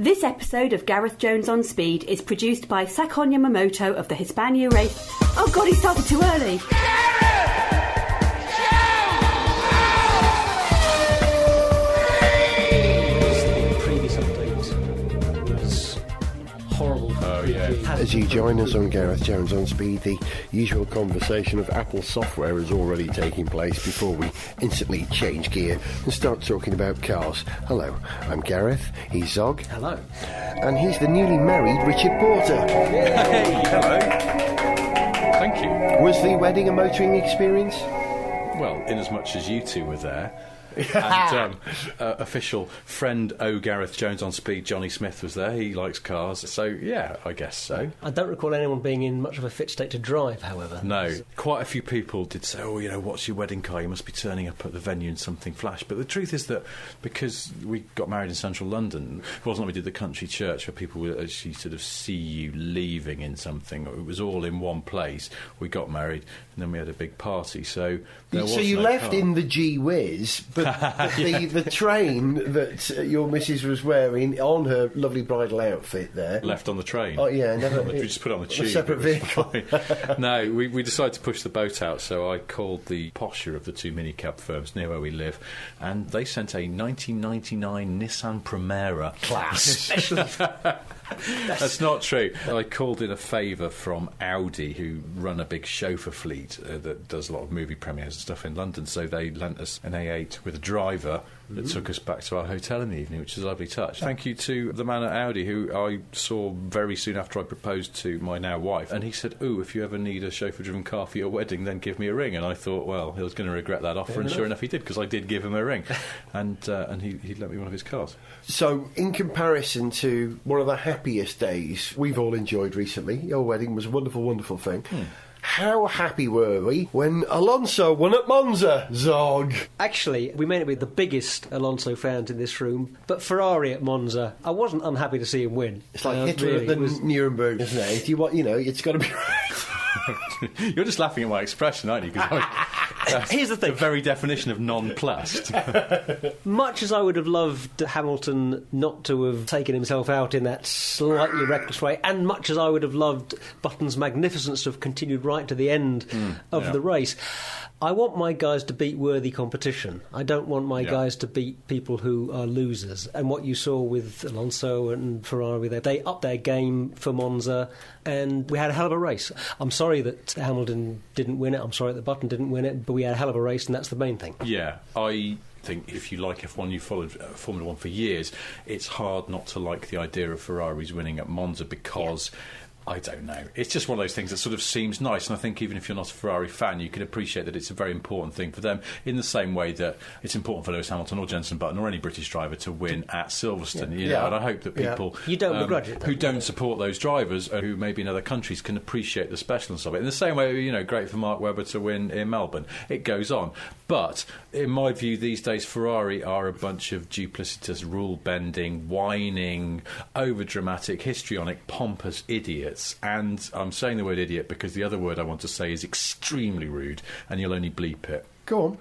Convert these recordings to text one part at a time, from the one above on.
This episode of Gareth Jones on Speed is produced by Sakon Yamamoto of the Hispania race. Oh God, he started too early. As you join us on Gareth Jones on Speed, the usual conversation of Apple software is already taking place before we instantly change gear and start talking about cars. Hello, I'm Gareth, he's Zog. Hello. And he's the newly married Richard Porter. Hey, hello. Thank you. Was the wedding a motoring experience? Well, in as much as you two were there. And official friend Gareth Jones on Speed, Johnny Smith, was there. He likes cars, so yeah, I guess so. I don't recall anyone being in much of a fit state to drive, however. No, quite a few people did say, oh, you know, what's your wedding car? You must be turning up at the venue in something flash. But the truth is that because we got married in central London, it wasn't like we did the country church where people would actually sort of see you leaving in something. It was all in one place. We got married and then we had a big party, so there was you no left car. in the G-Whiz, but the train that your missus was wearing on her lovely bridal outfit there. Left on the train? Oh, yeah. Never, we just put it on the tube. A separate vehicle. No, we decided to push the boat out, so I called the posher of the two minicab firms near where we live, and they sent a 1999 Nissan Primera. Class. That's not true. I called in a favour from Audi, who run a big chauffeur fleet that does a lot of movie premieres and stuff in London, so they lent us an A8 with a driver that took us back to our hotel in the evening, which is a lovely touch. Thank you to the man at Audi, who I saw very soon after I proposed to my now wife, and he said, ooh, if you ever need a chauffeur-driven car for your wedding, then give me a ring. And I thought, well, he was going to regret that offer, and sure enough he did, because I did give him a ring. And he lent me one of his cars. So, in comparison to one of the happiest days we've all enjoyed recently, your wedding was a wonderful, wonderful thing. How happy were we when Alonso won at Monza, Zog? Actually, we may not be the biggest Alonso fans in this room, but Ferrari at Monza, I wasn't unhappy to see him win. It's like Hitler really, at the Nuremberg, isn't it? It's got to be right. You're just laughing at my expression, aren't you? Here's the thing. The very definition of nonplussed. Much as I would have loved Hamilton not to have taken himself out in that slightly reckless way, and much as I would have loved Button's magnificence to have continued right to the end of the race, I want my guys to beat worthy competition. I don't want my guys to beat people who are losers. And what you saw with Alonso and Ferrari, they upped their game for Monza, and we had a hell of a race. I'm sorry that Hamilton didn't win it. I'm sorry that Button didn't win it. But we had a hell of a race, and that's the main thing. Yeah, I think if you like F1, you followed Formula 1 for years, it's hard not to like the idea of Ferraris winning at Monza because... I don't know. It's just one of those things that sort of seems nice, and I think even if you're not a Ferrari fan, you can appreciate that it's a very important thing for them, in the same way that it's important for Lewis Hamilton or Jenson Button or any British driver to win at Silverstone. You know, and I hope that people you don't begrudge it, who don't support those drivers, who maybe in other countries, can appreciate the specialness of it. In the same way, you know, great for Mark Webber to win in Melbourne. It goes on. But in my view, these days, Ferrari are a bunch of duplicitous, rule-bending, whining, over-dramatic, histrionic, pompous idiots. And I'm saying the word idiot because the other word I want to say is extremely rude, and you'll only bleep it. Go on.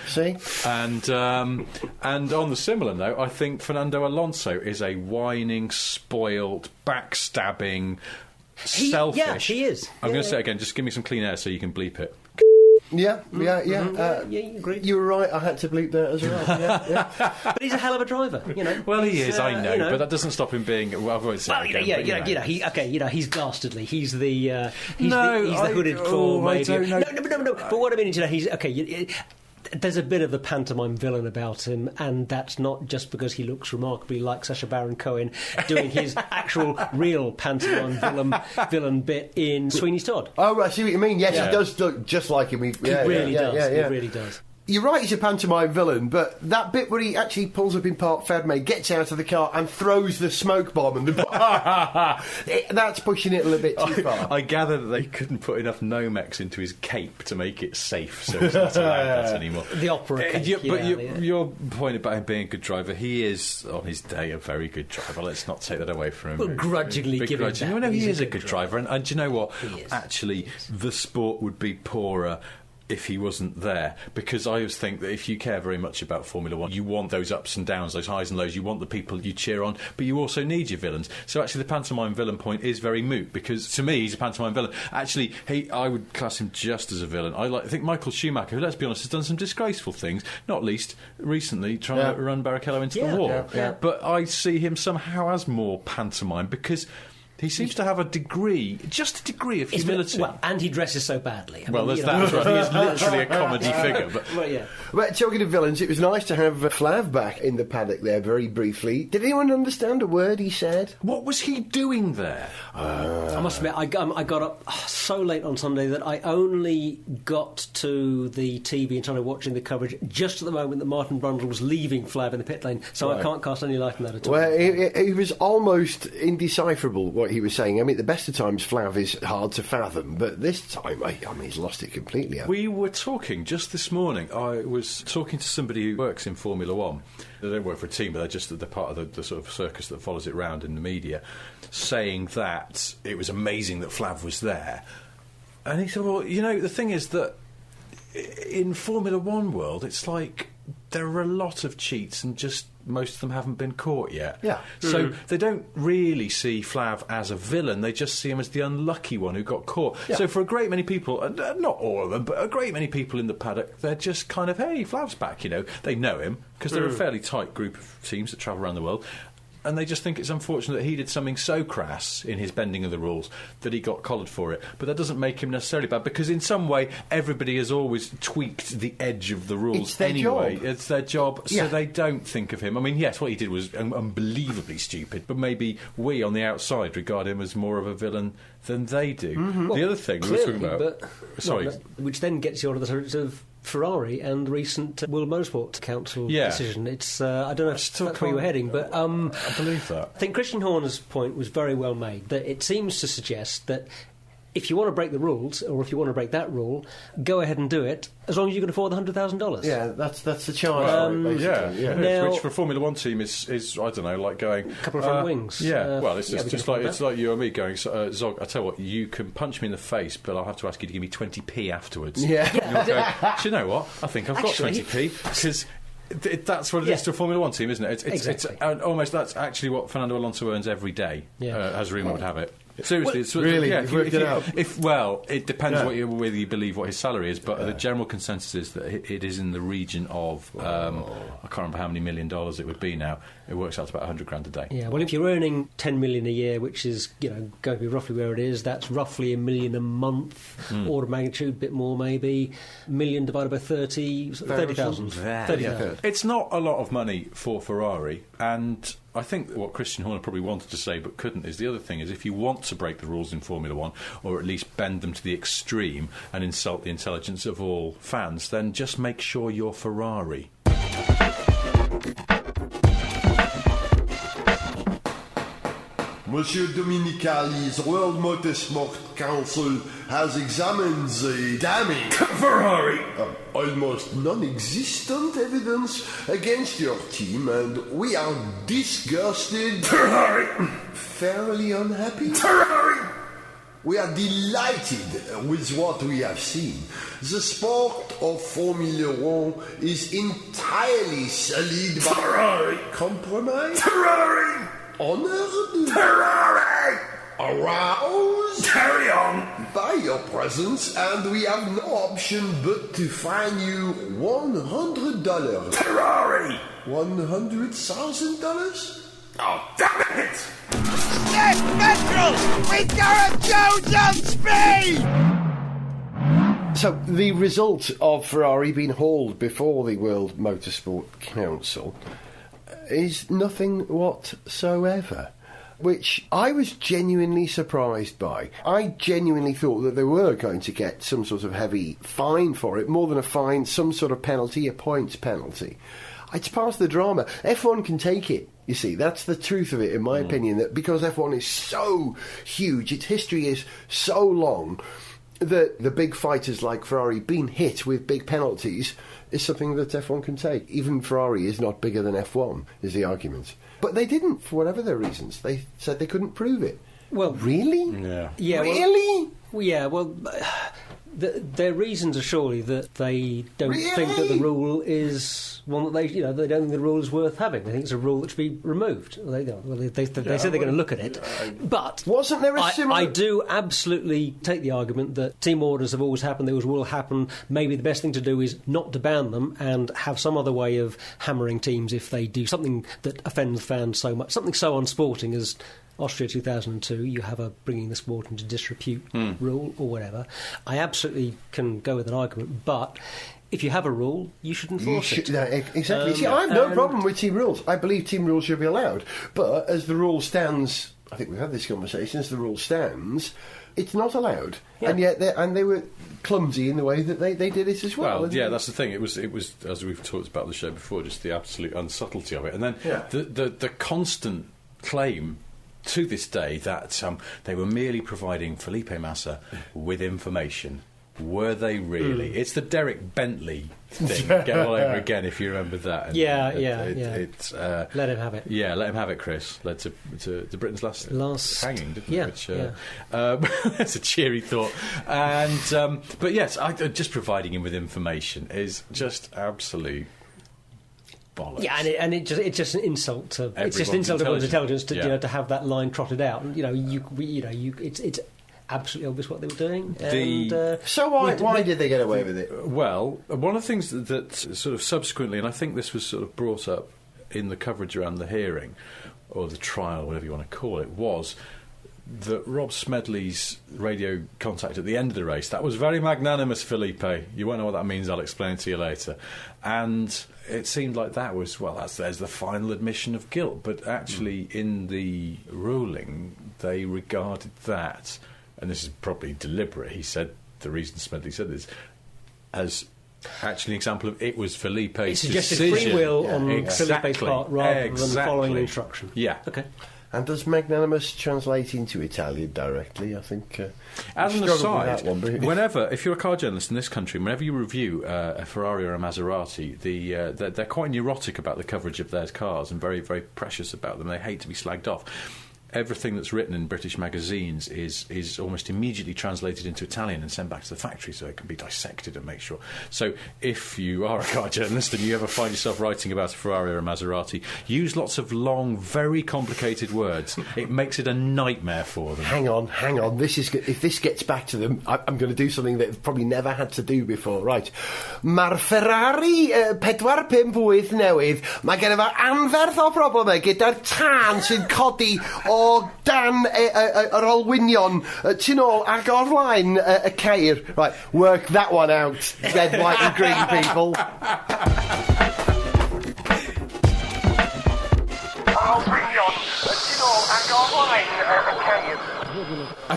See? And on the similar note, I think Fernando Alonso is a whining, spoilt, backstabbing, selfish... Yeah, he is. I'm going to say it again, just give me some clean air so you can bleep it. Yeah. You agreed. You were right, I had to bleep that as well. Yeah. But he's a hell of a driver, you know. Well, he is, I know, but that doesn't stop him being... Well, I've always said he's dastardly. He's the hooded claw, maybe. No. But what I mean is, you know, he's... Okay, there's a bit of the pantomime villain about him, and that's not just because he looks remarkably like Sacha Baron Cohen doing his actual real pantomime villain bit in Sweeney Todd. Oh, I see what you mean. Yes, he does look just like him. He really does. You're right, he's a pantomime villain, but that bit where he actually pulls up in Park Fadme, gets out of the car and throws the smoke bomb, and that's pushing it a little bit too far. I gather that they couldn't put enough Nomex into his cape to make it safe, so he's not allowed that anymore. The opera cape, your point about him being a good driver, he is, on his day, a very good driver. Let's not take that away from him. We'll grudgingly give him that. No, he is a good driver, and do you know what? Actually, the sport would be poorer if he wasn't there, because I always think that if you care very much about Formula One, you want those ups and downs, those highs and lows, you want the people you cheer on, but you also need your villains. So actually the pantomime villain point is very moot, because to me he's a pantomime villain. Actually, I would class him just as a villain. I think Michael Schumacher, who, let's be honest, has done some disgraceful things, not least recently trying to run Barrichello into the wall. But I see him somehow as more pantomime, because he seems to have just a degree of humility. And he dresses so badly. There's that as well. He is literally a comedy figure. But Well, talking of villains, it was nice to have Flav back in the paddock there very briefly. Did anyone understand a word he said? What was he doing there? I must admit, I got up so late on Sunday that I only got to the TV and started watching the coverage just at the moment that Martin Brundle was leaving Flav in the pit lane, so I can't cast any light on that at all. Well, he was almost indecipherable what he was saying. I mean, the best of times Flav is hard to fathom, but this time, he's lost it completely. We were talking just this morning. I was talking to somebody who works in Formula One. They don't work for a team, but they're part of the sort of circus that follows it round in the media, saying that it was amazing that Flav was there. And he said, well, the thing is that in Formula One world, it's like there are a lot of cheats and just most of them haven't been caught yet. Yeah. So they don't really see Flav as a villain, they just see him as the unlucky one who got caught. Yeah. So for a great many people, not all of them, but a great many people in the paddock, they're just kind of, hey, Flav's back, They know him, because they're a fairly tight group of teams that travel around the world. And they just think it's unfortunate that he did something so crass in his bending of the rules that he got collared for it. But that doesn't make him necessarily bad, because in some way everybody has always tweaked the edge of the rules it's their anyway. Job. It's their job, so they don't think of him. I mean, yes, what he did was unbelievably stupid, but maybe we on the outside regard him as more of a villain than they do. Mm-hmm. The other thing we were talking about... which then gets you on to the subject of Ferrari and the recent World Motorsport Council decision. It's I don't know if that's where you were heading, but I believe that. I think Christian Horner's point was very well made, that it seems to suggest that if you want to break the rules, or if you want to break that rule, go ahead and do it, as long as you can afford the $100,000. Yeah, that's the charge. Now, which for a Formula One team is I don't know, like going a couple of front wings. It's like you and me going, Zog, I tell you what, you can punch me in the face, but I'll have to ask you to give me 20p afterwards. Yeah. You'll go, do you know what? I think I've got 20p, because that's what it is to a Formula One team, isn't it? Exactly. It's almost that's actually what Fernando Alonso earns every day, as rumour would have it. Seriously, it's really? You've worked it out? It depends whether you believe what his salary is, but the general consensus is that it is in the region of I can't remember how many $1 million it would be now. It works out to about $100,000 a day. Yeah, well, if you're earning $10 million a year, which is going to be roughly where it is, that's roughly $1 million a month, order of magnitude, a bit more maybe. $1 million divided by 30,000. It's not a lot of money for Ferrari, and I think what Christian Horner probably wanted to say but couldn't is the other thing is, if you want to break the rules in Formula One, or at least bend them to the extreme and insult the intelligence of all fans, then just make sure you're Ferrari. Monsieur Dominicali's World Motorsport Council has examined the damning Ferrari! Almost non-existent evidence against your team, and we are disgusted, Ferrari! fairly unhappy. Ferrari! We are delighted with what we have seen. The sport of Formula One is entirely sullied by Ferrari! compromise, Ferrari! honored, Ferrari! aroused, Carry on! by your presence, and we have no option but to fine you $100. Ferrari! $100,000? Oh, damn it! Sniff Petrol with Gareth Jones on speed! So, the result of Ferrari being hauled before the World Motorsport Council is nothing whatsoever, which I was genuinely surprised by. I genuinely thought that they were going to get some sort of heavy fine for it, more than a fine, some sort of penalty, a points penalty. It's part of the drama. F1 can take it, you see. That's the truth of it, in my opinion, that because F1 is so huge, its history is so long, that the big fighters like Ferrari being hit with big penalties is something that F1 can take. Even Ferrari is not bigger than F1, is the argument. But they didn't, for whatever their reasons. They said they couldn't prove it. Well, really? Yeah. Really? Well, Their reasons are surely that they don't think that the rule is one that they don't think the rule is worth having. They think it's a rule that should be removed. They said they're going to look at it. But wasn't there a similar... I do absolutely take the argument that team orders have always happened, they always will happen. Maybe the best thing to do is not to ban them and have some other way of hammering teams if they do something that offends fans so much, something so unsporting as Austria 2002, you have a bringing the sport into disrepute rule or whatever. I absolutely can go with an argument, but if you have a rule, you should enforce it. No, exactly. See, I have no problem with team rules. I believe team rules should be allowed. But as the rule stands, I think we've had this conversation, as the rule stands, it's not allowed. Yeah. And yet they were clumsy in the way that they did it as well. Well, yeah, that's the thing. It was as we've talked about the show before, just the absolute unsubtlety of it. And then the constant claim to this day that they were merely providing Felipe Massa with information. Were they really? It's the Derek Bentley thing, get all over again, if you remember that. And It's let him have it. Yeah, let him have it, Chris. Led to Britain's last hanging, didn't it? That's a cheery thought. And but yes, just providing him with information is just absolute bollocks. Yeah, and it's just an insult to everyone's intelligence to to have that line trotted out. And it's absolutely obvious what they were doing. So why did they get away with it? Well, one of the things that sort of subsequently, and I think this was sort of brought up in the coverage around the hearing or the trial, whatever you want to call it, was that Rob Smedley's radio contact at the end of the race, that was very magnanimous, Felipe. You won't know what that means, I'll explain it to you later. And it seemed like that was, there's the final admission of guilt. But actually, in the ruling, they regarded that, and this is probably deliberate, he said, the reason Smedley said this, as actually an example of it was Felipe's decision. Suggested free will on Felipe's part rather than following instruction. Yeah. Okay. And does magnanimous translate into Italian directly? I think. As an aside, if you're a car journalist in this country, whenever you review a Ferrari or a Maserati, they're quite neurotic about the coverage of their cars and very, very precious about them. They hate to be slagged off. Everything that's written in British magazines is almost immediately translated into Italian and sent back to the factory so it can be dissected and make sure. So if you are a car journalist and you ever find yourself writing about a Ferrari or a Maserati, use lots of long, very complicated words. It makes it a nightmare for them. Hang on. If this gets back to them, I'm going to do something that they've probably never had to do before. Right. Mae'r Ferrari 458 newydd, mae gen efo anferth o problemau gyda'r tân sy'n codi o dan yr olwynion tu nôl ag o'r flaen y ceir. Right, work that one out, red, white and green people. Olwynion tu nôl ag o'r flaen y ceir.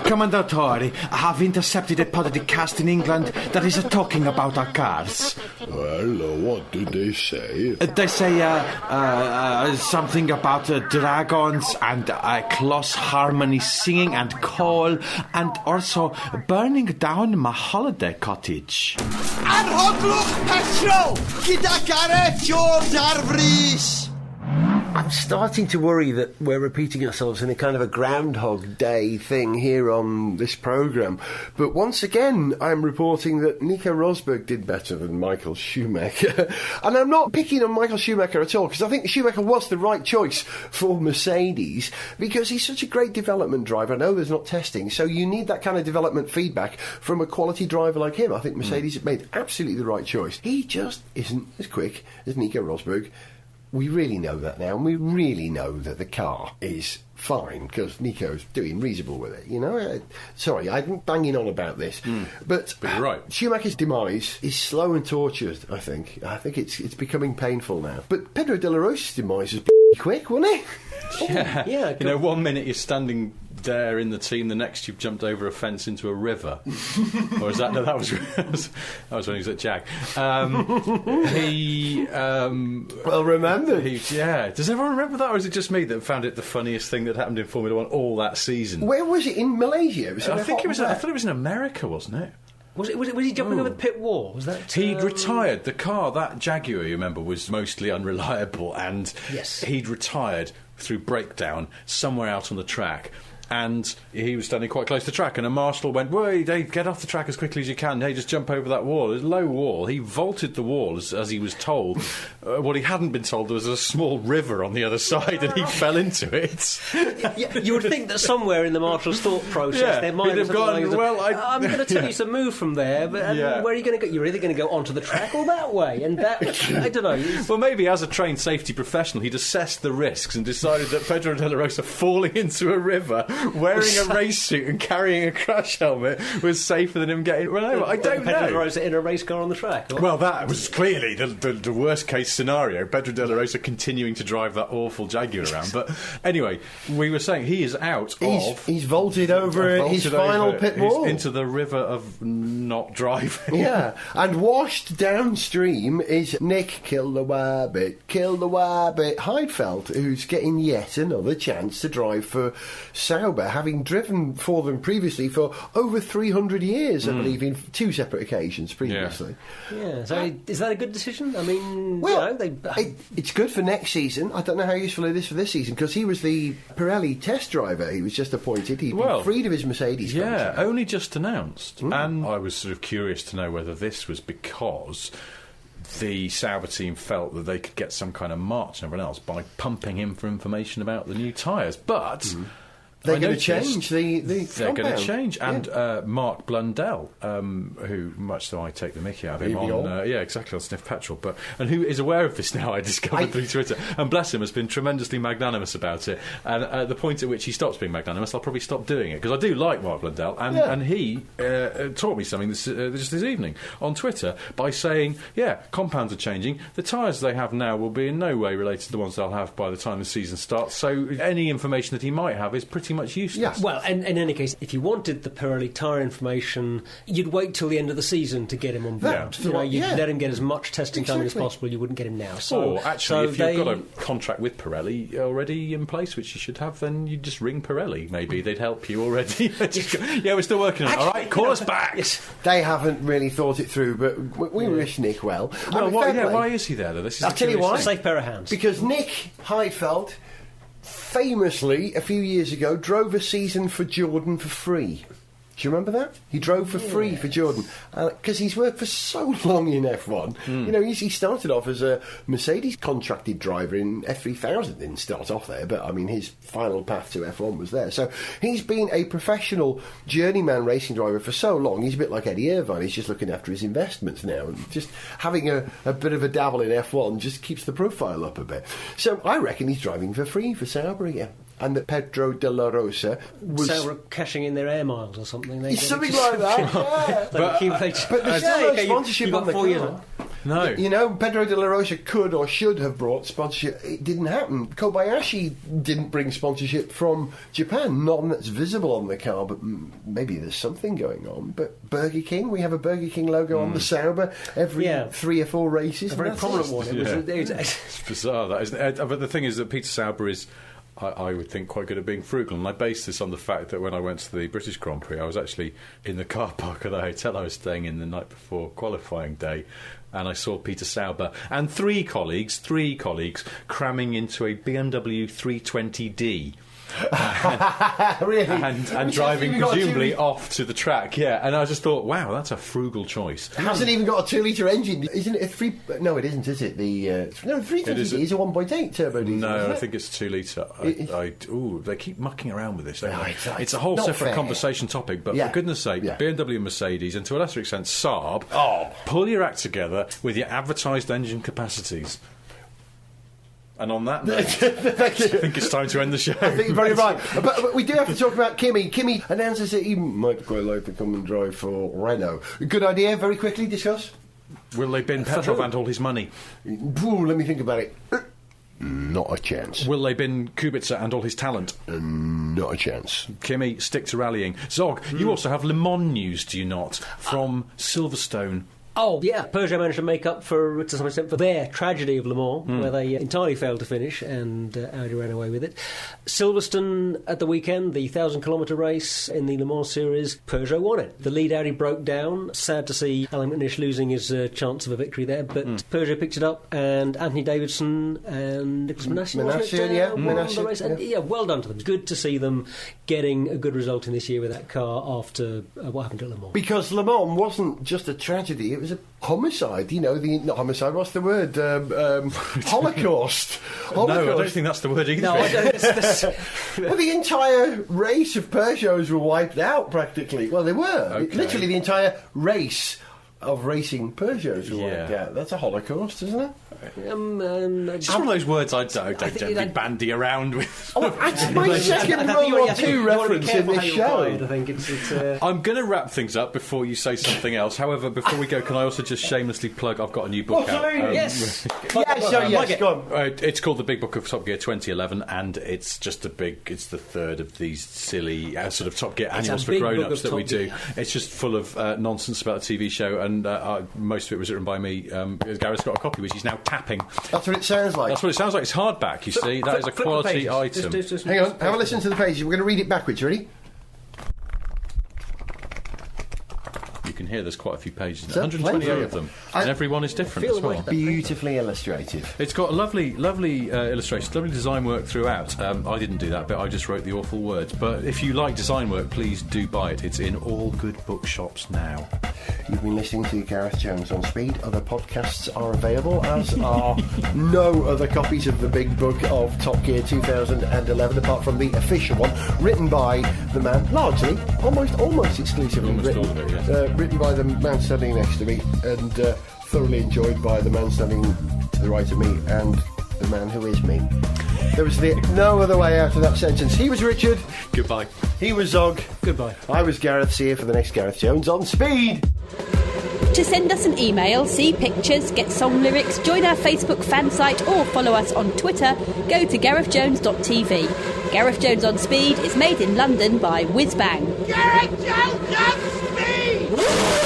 Commendatore, I have intercepted a podcast in England that is talking about our cars. Well, what did they say? They say something about dragons and close harmony singing and coal and also burning down my holiday cottage. Arhoglwch petrol gyda Gareth Jones ar frys. I'm starting to worry that we're repeating ourselves in a kind of a Groundhog Day thing here on this programme. But once again, I'm reporting that Nico Rosberg did better than Michael Schumacher. And I'm not picking on Michael Schumacher at all, because I think Schumacher was the right choice for Mercedes, because he's such a great development driver. I know there's not testing, so you need that kind of development feedback from a quality driver like him. I think Mercedes have made absolutely the right choice. He just isn't as quick as Nico Rosberg. We really know that now, and we really know that the car is fine, because Nico's doing reasonable with it, you know? Sorry, I'm banging on about this. But you're right. Schumacher's demise is slow and tortured, I think. I think it's becoming painful now. But Pedro de la Rosa's demise was quick, wasn't it? Yeah. You know, 1 minute you're standing there in the team, the next you've jumped over a fence into a river. Or is that... No, that was when he was at Jag. Well remembered. Does everyone remember that, or is it just me that found it the funniest thing that happened in Formula 1 all that season? Where was it? In Malaysia? I thought it was in America, wasn't it? Was he jumping over the pit wall? Was that he'd retired? The car, that Jaguar, you remember, was mostly unreliable, and yes, he'd retired through breakdown somewhere out on the track. and he was standing quite close to the track, and a marshal went, "Wait, Dave, get off the track as quickly as you can. Hey, just jump over that wall." It was a low wall. He vaulted the wall as he was told. What he hadn't been told, there was a small river on the other side, and he fell into it. You would think that somewhere in the marshal's thought process there might have gone, I'm going to tell you to move from there, but where are you going to go? You're either going to go onto the track or that way, and that, I don't know. Well, maybe as a trained safety professional, he'd assessed the risks and decided that Pedro de la Rosa falling into a river, wearing a race suit and carrying a crash helmet was safer than him getting run over. I don't know. Pedro de la Rosa in a race car on the track? Or? Well, that was clearly the worst case scenario. Pedro de la Rosa continuing to drive that awful Jaguar around. But anyway, we were saying he is out He's vaulted over his final pit wall. Into the river of not driving. Yeah, and washed downstream is Nick Kill the Wabbit Heidfeld, who's getting yet another chance to drive for Sauber, having driven for them previously for over 300 years, I believe, in 2 separate occasions previously. Yeah, so is that a good decision? I mean, well, it's good for next season. I don't know how useful it is for this season, because he was the Pirelli test driver. He was just appointed. He'd been freed of his Mercedes contract. Only just announced. And I was sort of curious to know whether this was because the Sauber team felt that they could get some kind of march and everyone else by pumping him for information about the new tyres. But they're going to change the They're going to change. And Yeah. Mark Blundell, who, much though I take the mickey out of him on Sniff Petrol, and who is aware of this now, I discovered through Twitter, and bless him, has been tremendously magnanimous about it. And at the point at which he stops being magnanimous, I'll probably stop doing it, because I do like Mark Blundell, and he taught me something just this evening on Twitter by saying, compounds are changing, the tyres they have now will be in no way related to the ones they'll have by the time the season starts, so any information that he might have is pretty much useless. Yeah. Well, and in any case, if you wanted the Pirelli tyre information, you'd wait till the end of the season to get him on board. You'd let him get as much testing time as possible. You wouldn't get him now. So, actually, if you've got a contract with Pirelli already in place, which you should have, then you just ring Pirelli. Maybe they'd help you already. We're still working on it. All right, call us back. Yes. They haven't really thought it through, but we wish Nick well. Why is he there, though? I'll tell you why. Safe pair of hands. Because Nick Heidfeld famously, a few years ago, drove a season for Jordan for free. Do you remember that? He drove for free for Jordan. Because he's worked for so long in F1. You know, he started off as a Mercedes contracted driver in F3000. Didn't start off there, but I mean, his final path to F1 was there. So he's been a professional journeyman racing driver for so long. He's a bit like Eddie Irvine. He's just looking after his investments now. And just having a bit of a dabble in F1 just keeps the profile up a bit. So I reckon he's driving for free for Sauber again. And that Pedro de la Rosa was... Sauber cashing in their air miles or something. Something like that, yeah. But there's still no sponsorship on the car. No. You know, Pedro de la Rosa could or should have brought sponsorship. It didn't happen. Kobayashi didn't bring sponsorship from Japan. None that's visible on the car, but maybe there's something going on. But Burger King, we have a Burger King logo on the Sauber every 3 or 4 races. A very prominent one. It's bizarre, that, isn't it? But the thing is that Peter Sauber is... I would think quite good at being frugal, and I base this on the fact that when I went to the British Grand Prix, I was actually in the car park of the hotel I was staying in the night before qualifying day, and I saw Peter Sauber and three colleagues cramming into a BMW 320D. Really? And driving presumably off to the track, and I just thought, wow, that's a frugal choice. It hasn't even got a 2-litre engine, isn't it? A 3? No, it isn't, is it? The 320D is a 1.8 turbo diesel. No, I think it's 2-litre. They keep mucking around with this. It's a whole not separate fair. conversation topic, but for goodness sake, BMW and Mercedes, and to a lesser extent Saab, pull your act together with your advertised engine capacities. And on that note, I think it's time to end the show. I think you're very right. But we do have to talk about Kimi. Kimi announces that he might quite like to come and drive for Renault. Good idea, very quickly discuss. Will they bin Petrov and all his money? Ooh, let me think about it. Not a chance. Will they bin Kubica and all his talent? Not a chance. Kimi, stick to rallying. Zog, you also have Le Mans news, do you not? From Silverstone, Oh, yeah. Peugeot managed to make up to some extent for their tragedy of Le Mans, where they entirely failed to finish, and Audi ran away with it. Silverstone at the weekend, the 1,000-kilometre race in the Le Mans series, Peugeot won it. The lead Audi broke down. Sad to see Alan McNish losing his chance of a victory there, but Peugeot picked it up, and Anthony Davidson and Nicholas Manasseh won the race. And, well done to them. It's good to see them getting a good result in this year with that car after what happened at Le Mans. Because Le Mans wasn't just a tragedy, it was a homicide, not homicide, what's the word? Holocaust. No, I don't think that's the word either. No, I don't. Well, the entire race of Peugeots were wiped out, practically. Well, they were. Okay. Literally the entire race of racing Peugeots were wiped out. That's a Holocaust, isn't it? It's one of those words I don't generally bandy around with. That's my second World War II reference in this show. I think it's I'm going to wrap things up before you say something else. However, before we go, can I also just shamelessly plug I've got a new book out. Yes. Yes, go on. It's called The Big Book of Top Gear 2011, and it's just it's the third of these silly sort of Top Gear annuals for grown-ups that we do. It's just full of nonsense about the TV show, and most of it was written by me. Gareth's got a copy, which he's now tapping. That's what it sounds like. That's what it sounds like. It's hardback, you see. That is a quality item. Hang on, have a listen to the pages. We're going to read it backwards. Ready? You can hear there's quite a few pages. 128 of them, and every one is different as well. Beautifully illustrated. It's got lovely illustrations, lovely design work throughout. I didn't do that bit, I just wrote the awful words. But if you like design work, please do buy it. It's in all good bookshops now. You've been listening to Gareth Jones on Speed. Other podcasts are available, as are no other copies of the Big Book of Top Gear 2011, apart from the official one, written by the man, largely, almost exclusively written by the man standing next to me, and thoroughly enjoyed by the man standing to the right of me, and the man who is me. There was no other way out of that sentence. He was Richard. Goodbye. He was Zog. Goodbye. I was Gareth. See you for the next Gareth Jones on Speed. To send us an email, see pictures, get song lyrics, join our Facebook fan site or follow us on Twitter, go to garethjones.tv. Gareth Jones on Speed is made in London by Whiz Bang. Gareth Jones on Speed!